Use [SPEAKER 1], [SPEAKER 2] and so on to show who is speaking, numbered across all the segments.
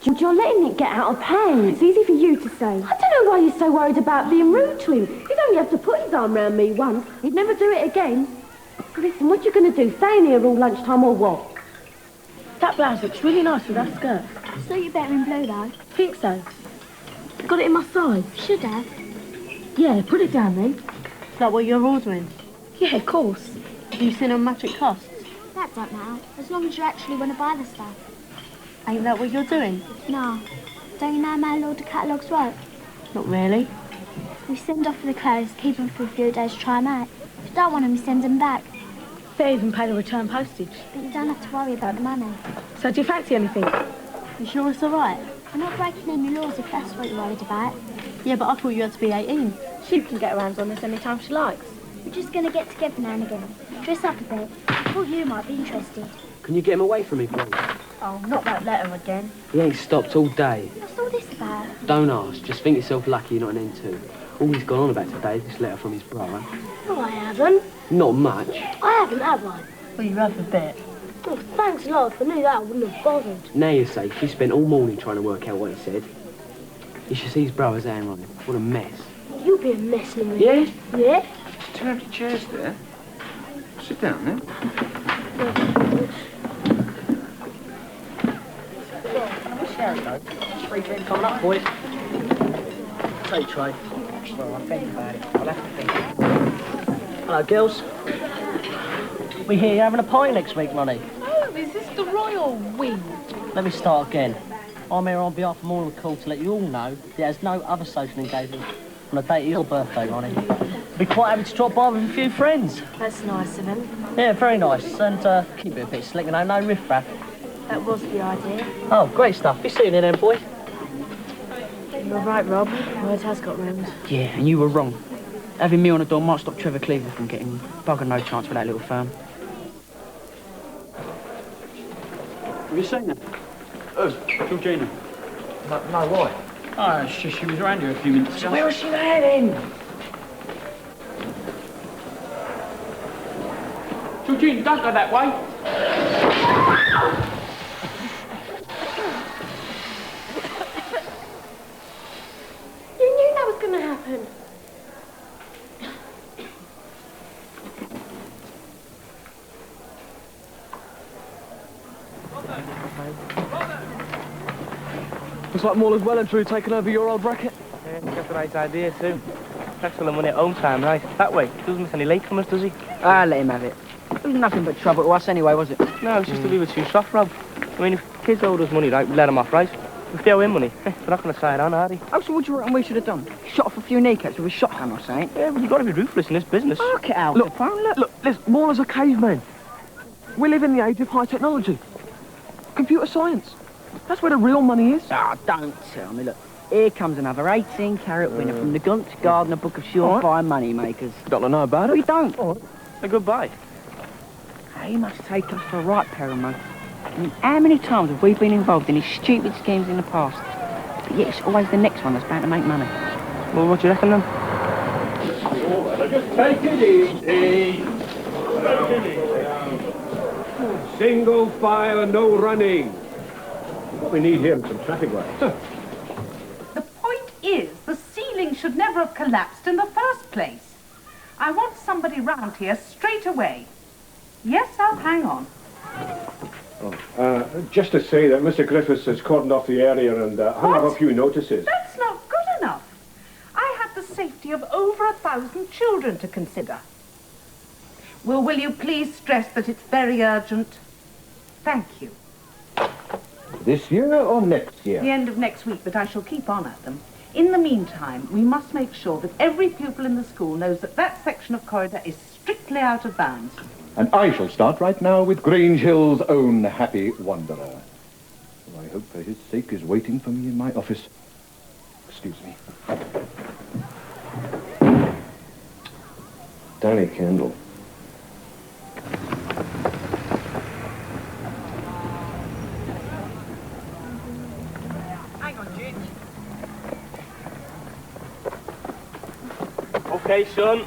[SPEAKER 1] George, you're letting it get out of hand. It's easy for you to say. I don't know why you're so worried about being rude to him. He'd only have to put his arm round me once. He'd never do it again. Listen, what you going to do? Stay in here all lunchtime or what?
[SPEAKER 2] That blouse looks really nice with that skirt.
[SPEAKER 3] So you better in blue, though?
[SPEAKER 2] Think so. Got it in my size.
[SPEAKER 3] Should have.
[SPEAKER 2] Yeah, put it down then.
[SPEAKER 4] Is that what you're ordering?
[SPEAKER 2] Yeah, of course.
[SPEAKER 4] Have you seen how much it costs?
[SPEAKER 3] That don't matter, as long as you actually want to buy the stuff.
[SPEAKER 4] Ain't that what you're doing?
[SPEAKER 3] No. Don't you know how mail order catalogues work?
[SPEAKER 4] Not really.
[SPEAKER 3] We send off the clothes, keep them for a few days to try them out. If you don't want them, you send them back.
[SPEAKER 2] They even pay the return postage.
[SPEAKER 3] But you don't have to worry about the money.
[SPEAKER 2] So do you fancy anything?
[SPEAKER 4] You sure it's all right?
[SPEAKER 3] We're not breaking any laws if that's what you're worried about.
[SPEAKER 4] Yeah, but I thought you had to be 18.
[SPEAKER 2] She can get her hands on this any time she likes.
[SPEAKER 3] We're just going to get together now and again. Dress up a bit. I thought you might be interested.
[SPEAKER 5] Can you get him away from me, please?
[SPEAKER 4] Oh, not that letter again.
[SPEAKER 5] He ain't stopped all day.
[SPEAKER 3] What's all this about?
[SPEAKER 5] Don't ask. Just think yourself lucky you're not an N2. All he's gone on about today is this letter from his brother.
[SPEAKER 1] No, I haven't.
[SPEAKER 5] Not much.
[SPEAKER 1] I haven't, have I?
[SPEAKER 4] Well, you have a bit.
[SPEAKER 1] Oh, thanks a lot. If I knew that, I wouldn't have bothered.
[SPEAKER 5] Now you're safe. She spent all morning trying to work out what he said. You should see his brother's handwriting. What a mess.
[SPEAKER 1] You'll be a mess, Louis.
[SPEAKER 5] Yeah?
[SPEAKER 1] Yeah?
[SPEAKER 6] Two empty chairs there. Sit down then.
[SPEAKER 7] Free drink coming up, boys. Say, Trey. Well, I'm thinking about it. I'll have to think. Hello, girls. We hear you're having a party next week, Money.
[SPEAKER 2] Oh, is this the royal wing?
[SPEAKER 7] Let me start again. I'm here on behalf of Moral Call to let you all know there is no other social engagement on the date of your birthday, Ronnie. Be quite happy to drop by with a few friends.
[SPEAKER 2] That's nice of him.
[SPEAKER 7] Yeah, very nice. And keep it a bit slick, you know, no riff-raff.
[SPEAKER 2] That was the idea.
[SPEAKER 7] Oh, great stuff. Be seeing you then, boy.
[SPEAKER 2] You're right, Rob. Word has got round.
[SPEAKER 8] Yeah, and you were wrong. Having me on the door might stop Trevor Cleaver from getting bugger no chance for that little firm.
[SPEAKER 6] Have you seen her? Oh, Georgina.
[SPEAKER 7] No, why?
[SPEAKER 6] Oh, it's just she was around here a few minutes ago.
[SPEAKER 8] Where was she heading?
[SPEAKER 6] Georgina, don't go that way.
[SPEAKER 1] You knew that was going to happen.
[SPEAKER 5] Looks like Mauler's well and truly taken over your old racket.
[SPEAKER 9] Yeah, that's the right idea, too. That's all the money at home time, right? That way. Doesn't miss any latecomers, does he?
[SPEAKER 8] Ah, let him have it. It was nothing but trouble to us anyway, was it?
[SPEAKER 9] No, it's just that we were too soft, Rob. I mean, if kids owed us money, right, we let them off, right? If they owe him money, they're not going to side on, are they?
[SPEAKER 8] Oh, so what do you reckon we should have done? Shot off a few kneecaps with a shotgun or something?
[SPEAKER 9] Yeah, well, you've got to be ruthless in this business.
[SPEAKER 8] Look it out.
[SPEAKER 5] Look, look, listen, Mauler's a caveman. We live in the age of high technology. Computer science. That's where the real money is.
[SPEAKER 8] Ah, don't tell me. Look, here comes another 18-carat winner from the Gunt Gardner Book of Surefire Moneymakers.
[SPEAKER 5] Don't know about it.
[SPEAKER 8] We don't.
[SPEAKER 9] So goodbye.
[SPEAKER 8] He must take us for a right pair of mugs. I mean, how many times have we been involved in his stupid schemes in the past? But yet it's always the next one that's bound to make money.
[SPEAKER 9] Well, what do you reckon, then?
[SPEAKER 6] Take it easy. Single file, no running. What we need here is some traffic lights.
[SPEAKER 10] The point is, the ceiling should never have collapsed in the first place. I want somebody round here straight away. Yes, I'll hang on.
[SPEAKER 6] Just to say that Mr. Griffiths has cordoned off the area and hung up a few notices.
[SPEAKER 10] That's not good enough. I have the safety of over 1,000 children to consider. Well, will you please stress that it's very urgent? Thank you.
[SPEAKER 6] This year or next year?
[SPEAKER 10] The end of next week, but I shall keep on at them. In the meantime, we must make sure that every pupil in the school knows that that section of corridor is strictly out of bounds.
[SPEAKER 11] And I shall start right now with Grange Hill's own Happy Wanderer. Who I hope for his sake is waiting for me in my office. Excuse me.
[SPEAKER 6] Danny Kendall.
[SPEAKER 9] Hang on, Jitch. Okay, son.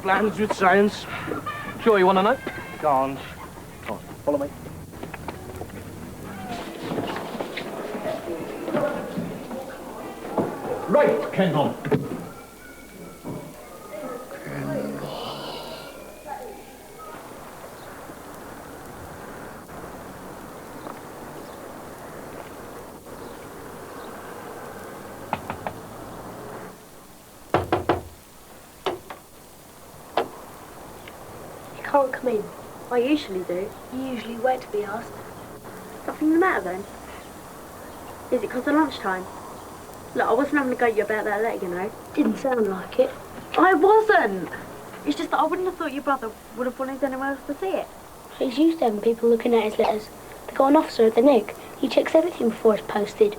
[SPEAKER 9] Plans with science.
[SPEAKER 5] Sure you want to know?
[SPEAKER 9] Go on.
[SPEAKER 11] Follow me.
[SPEAKER 6] Right, Kendall.
[SPEAKER 4] You can't come in. I usually do. You usually wait to be asked. Nothing the matter then? Is it because of lunchtime? Look, I wasn't having a go at you about that letter, you know. Didn't sound like it. I wasn't! It's just that I wouldn't have thought your brother would have wanted anyone else to see it.
[SPEAKER 3] He's used to having people looking at his letters. They've got an officer at the Nick. He checks everything before it's posted.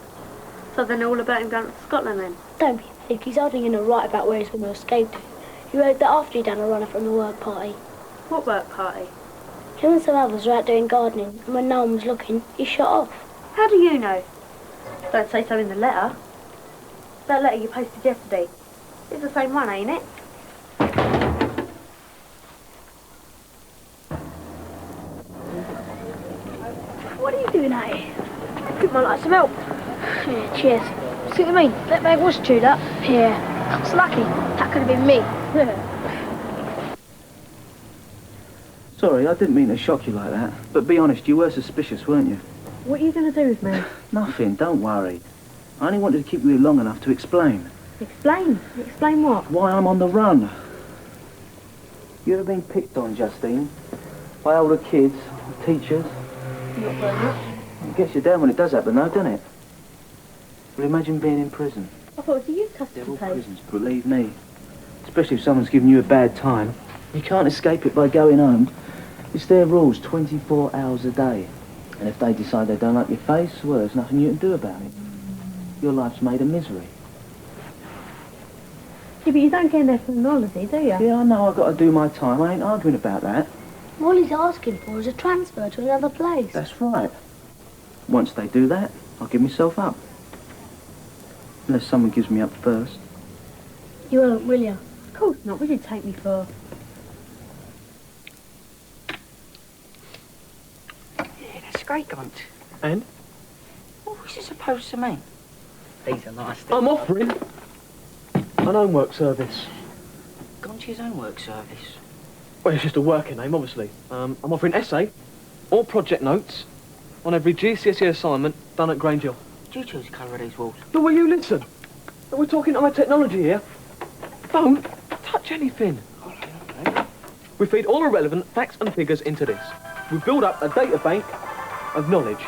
[SPEAKER 4] So they know all about him going to Scotland then?
[SPEAKER 3] Don't be a pig. He's hardly going to write about where he's going to escape to. He wrote that after he'd done a runner from the work party.
[SPEAKER 4] What work party?
[SPEAKER 3] Him and some others were out doing gardening, and when no one was looking, he shot off.
[SPEAKER 4] How do you know? Don't say so in the letter. That letter you posted yesterday. It's the same one, ain't it?
[SPEAKER 2] What are you doing out here? I think might like some help.
[SPEAKER 3] Yeah, cheers.
[SPEAKER 2] See what I mean? That bag was chewed up.
[SPEAKER 3] Yeah.
[SPEAKER 2] It's lucky. That could have been me.
[SPEAKER 8] Sorry, I didn't mean to shock you like that. But be honest, you were suspicious, weren't you?
[SPEAKER 4] What are you going to do with me?
[SPEAKER 8] Nothing, don't worry. I only wanted to keep you here long enough to explain.
[SPEAKER 4] Explain? Explain what?
[SPEAKER 8] Why I'm on the run. You ever been picked on, Justine? By older kids, or teachers?
[SPEAKER 4] Not very much.
[SPEAKER 8] It gets you down when it does happen, though, doesn't it? Well, imagine being in prison.
[SPEAKER 4] I thought it was a youth
[SPEAKER 8] They're
[SPEAKER 4] custody
[SPEAKER 8] all
[SPEAKER 4] place.
[SPEAKER 8] prisons, believe me. Especially if someone's giving you a bad time. You can't escape it by going home. It's their rules, 24 hours a day. And if they decide they don't like your face, well, there's nothing you can do about it. Your life's made a misery.
[SPEAKER 4] Yeah, but you don't get in there for an holiday, do you?
[SPEAKER 8] Yeah, I know I've got to do my time. I ain't arguing about that.
[SPEAKER 3] All he's asking for is a transfer to another place.
[SPEAKER 8] That's right. Once they do that, I'll give myself up. Unless someone gives me up first.
[SPEAKER 3] You won't, will you?
[SPEAKER 4] Of course not. What did you take me for?
[SPEAKER 8] Yeah, that's great, Gaunt.
[SPEAKER 5] And?
[SPEAKER 8] What was it supposed to mean? These are nice.
[SPEAKER 5] I'm offering an homework service.
[SPEAKER 8] Gaunt's own work service.
[SPEAKER 5] Well, it's just a working name, obviously. I'm offering essay or project notes on every GCSE assignment done at Grange Hill.
[SPEAKER 8] Do you choose the colour of these walls?
[SPEAKER 5] But will you listen? We're talking high technology here. Don't touch anything.
[SPEAKER 8] Okay.
[SPEAKER 5] We feed all the relevant facts and figures into this. We build up a data bank of knowledge.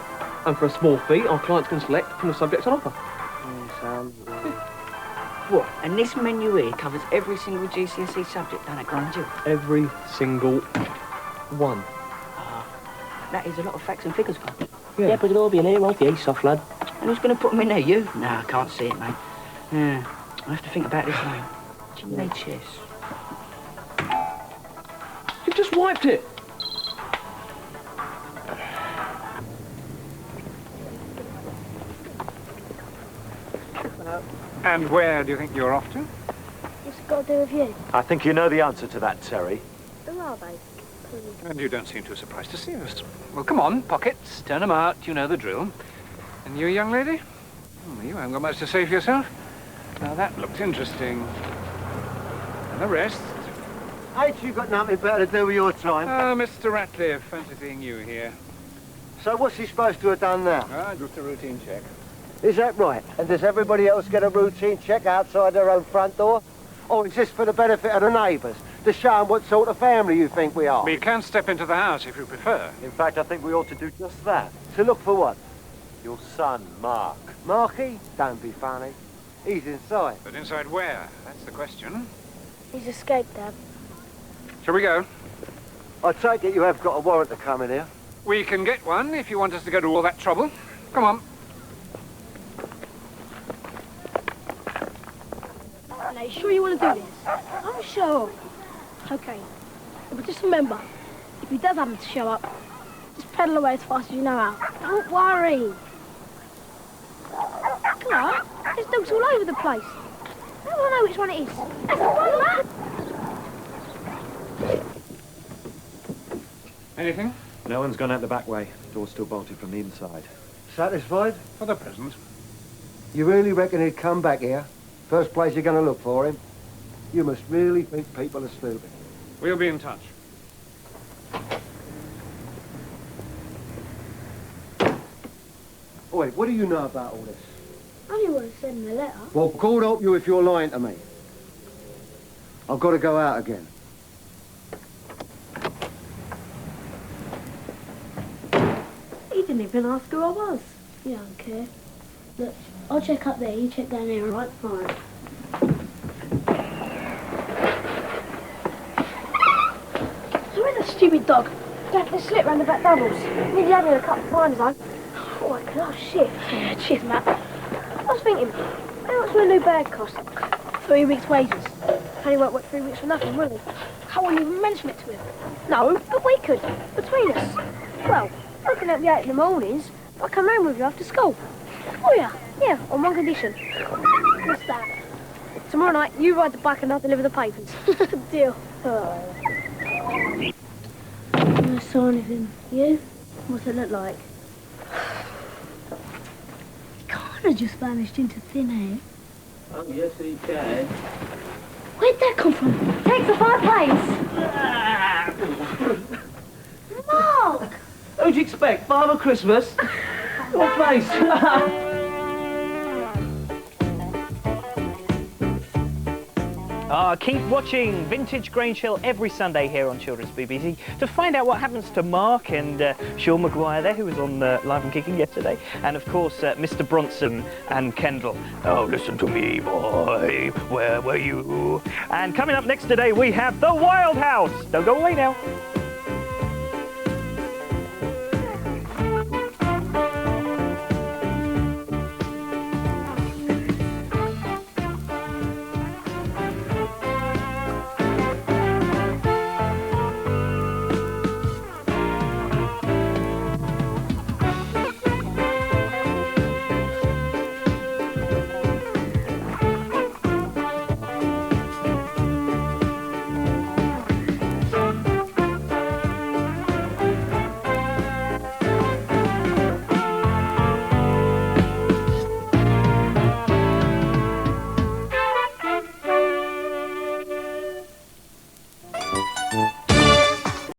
[SPEAKER 5] And for a small fee, our clients can select from the subjects on offer.
[SPEAKER 8] What? And this menu here covers every single GCSE subject done at Grange Hill?
[SPEAKER 5] Every single one.
[SPEAKER 8] That is a lot of facts and figures, Gaunt.
[SPEAKER 9] Yeah, but it'll all be in here, won't you, soft lad?
[SPEAKER 8] And who's going to put them in there? You? No, I can't see it, mate. Yeah, I'll have to think about this name. GHS.
[SPEAKER 5] You've just wiped it.
[SPEAKER 12] And where do you think you're off to?
[SPEAKER 3] What's it got to do with you?
[SPEAKER 13] I think you know the answer to that, Terry.
[SPEAKER 3] Who are they?
[SPEAKER 12] And you don't seem too surprised to see us. Well, come on, pockets, turn them out, you know the drill. And you, young lady? Oh, you haven't got much to say for yourself. Now that looks interesting. And the rest?
[SPEAKER 14] Ain't you got nothing better to do with your time?
[SPEAKER 12] Ah, Mr. Ratcliffe, fancy seeing you here.
[SPEAKER 14] So what's he supposed to have done now?
[SPEAKER 12] Ah, just a routine check.
[SPEAKER 14] Is that right? And does everybody else get a routine check outside their own front door? Or is this for the benefit of the neighbours? To show them what sort of family you think we are?
[SPEAKER 12] We can step into the house if you prefer.
[SPEAKER 13] In fact, I think we ought to do just that.
[SPEAKER 14] To look for what?
[SPEAKER 13] Your son, Mark.
[SPEAKER 14] Marky? Don't be funny. He's inside.
[SPEAKER 12] But inside where? That's the question.
[SPEAKER 3] He's escaped, Dad.
[SPEAKER 12] Shall we go?
[SPEAKER 14] I take it you have got a warrant to come in here.
[SPEAKER 12] We can get one if you want us to go to all that trouble. Come on.
[SPEAKER 2] Are you sure you want to do this? I'm sure. Okay. But just remember, if he does happen to show up, just pedal away as fast as you know how. Don't worry. Come on. There's dogs all over the place. How do I know which one it is? That's the one, man.
[SPEAKER 12] Anything?
[SPEAKER 13] No one's gone out the back way. Door's still bolted from the inside.
[SPEAKER 14] Satisfied?
[SPEAKER 12] For the present.
[SPEAKER 14] You really reckon he'd come back here? First place you're going to look for him? You must really think people are stupid.
[SPEAKER 12] We'll be in touch.
[SPEAKER 14] Wait, what do you know about all this?
[SPEAKER 2] Only what it said in the letter.
[SPEAKER 14] Well, God help you if you're lying to me. I've got to go out again.
[SPEAKER 2] He didn't even ask who I was. Yeah, I don't care. Look, I'll check up there, you check down here, all right? All right. So where's that stupid dog? They slipped round the back doubles. Nearly had it a couple of times, though. Oh, shit. Yeah, cheers, Matt. I was thinking, how much will a new bag cost? 3 weeks' wages. He won't work 3 weeks for nothing, will he? I wouldn't even mention it to him. No, but we could, between us. Well, I can help you out in the mornings. I'll come round with you after school. Oh, yeah? Yeah, on one condition. What's that? Tomorrow night, you ride the bike and I'll deliver the papers. Deal. Oh. I saw anything. You? What's it look like? Kind of just vanished into thin air.
[SPEAKER 8] Oh, yes, he can.
[SPEAKER 2] Where'd that come from?
[SPEAKER 1] Takes the fireplace.
[SPEAKER 2] Mark!
[SPEAKER 5] Who'd you expect? Father Christmas? What place?
[SPEAKER 15] Keep watching Vintage Grange Hill every Sunday here on Children's BBC to find out what happens to Mark and Sean Maguire there, who was on Live and Kicking yesterday, and of course Mr. Bronson and Kendall. Oh, listen to me, boy, where were you? And coming up next today we have The Wild House. Don't go away now.